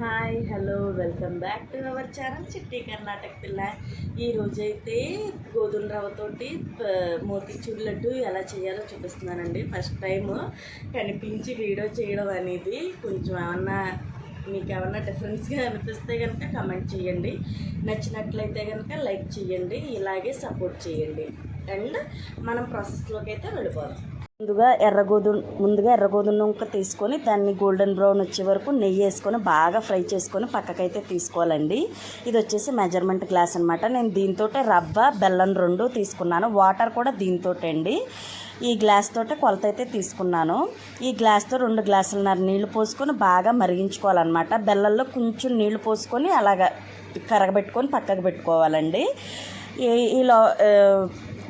Hi hello welcome back to our channel చిట్టి కర్ణాటక పిల్ల. ఈరోజైతే గోధుమ రవ్వతోటి మోతీచూర్ లడ్డు ఎలా చేయాలో చూపిస్తున్నానండి. ఫస్ట్ టైం కనిపించి వీడియో చేయడం అనేది కొంచెం మీకు ఏమన్నా డిఫరెన్స్గా అనిపిస్తే కనుక కమెంట్ చేయండి. నచ్చినట్లయితే కనుక లైక్ చేయండి, ఇలాగే సపోర్ట్ చేయండి. అండ్ మనం ప్రాసెస్లోకి అయితే వెళ్ళిపోదాం. ముందుగా ఎర్రగోధుమ నూక తీసుకొని దాన్ని గోల్డెన్ బ్రౌన్ వచ్చే వరకు నెయ్యి వేసుకొని బాగా ఫ్రై చేసుకొని పక్కకైతే తీసుకోవాలండి. ఇది వచ్చేసి మెజర్మెంట్ గ్లాస్ అనమాట. నేను దీంతో రవ్వ బెల్లం 2 తీసుకున్నాను. వాటర్ కూడా దీంతో అండి. ఈ గ్లాస్ తోటే కొలత అయితే తీసుకున్నాను. ఈ గ్లాస్తో 2 గ్లాసులన్నర నీళ్లు పోసుకొని బాగా మరిగించుకోవాలన్నమాట. బెల్లంలో కొంచెం నీళ్లు పోసుకొని అలాగ కరగబెట్టుకొని పక్కకు పెట్టుకోవాలండి. ఇలా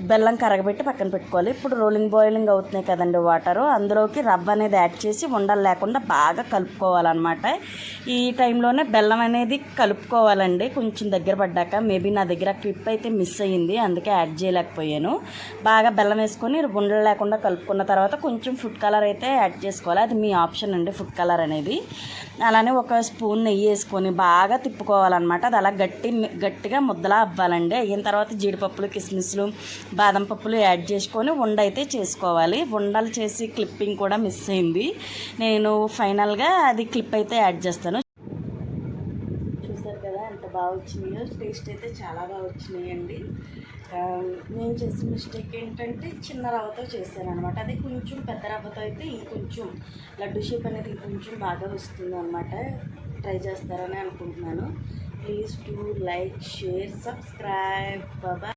బెల్లం కరగబెట్టి పక్కన పెట్టుకోవాలి. ఇప్పుడు బాయిలింగ్ అవుతున్నాయి కదండి వాటరు, అందులోకి రవ్వ అనేది యాడ్ చేసి ఉండలు లేకుండా బాగా కలుపుకోవాలన్నమాట. ఈ టైంలోనే బెల్లం అనేది కలుపుకోవాలండి. కొంచెం దగ్గర పడ్డాక మేబీ నా దగ్గర క్లిప్ అయితే మిస్ అయ్యింది, అందుకే యాడ్ చేయలేకపోయాను. బాగా బెల్లం వేసుకొని ఉండలు లేకుండా కలుపుకున్న తర్వాత కొంచెం ఫుడ్ కలర్ అయితే యాడ్ చేసుకోవాలి. అది మీ ఆప్షన్ అండి, ఫుడ్ కలర్ అనేది. అలానే ఒక స్పూన్ నెయ్యి వేసుకొని బాగా తిప్పుకోవాలన్నమాట. అది అలా గట్టిగా ముద్దలా అవ్వాలండి. అయిన తర్వాత జీడిపప్పులు, కిస్మిస్లు, బాదం పప్పులు యాడ్ చేసుకొని ఉండ అయితే చేసుకోవాలి. ఉండలు చేసి క్లిప్పింగ్ కూడా మిస్ అయింది. నేను ఫైనల్గా అది క్లిప్ అయితే యాడ్ చేస్తాను. చూసారు కదా ఎంత బాగా వచ్చినాయో. టేస్ట్ అయితే చాలా బాగా వచ్చినాయండి. నేను చేసిన మిస్టేక్ ఏంటంటే చిన్న రవ్వతో చేశాను అనమాట. అది కొంచెం పెద్ద రవ్వతో అయితే ఇంకొంచెం లడ్డు షేప్ అనేది ఇంకొంచెం బాగా వస్తుంది అనమాట. ట్రై చేస్తారని అనుకుంటున్నాను. Please do like, share, subscribe. Baba.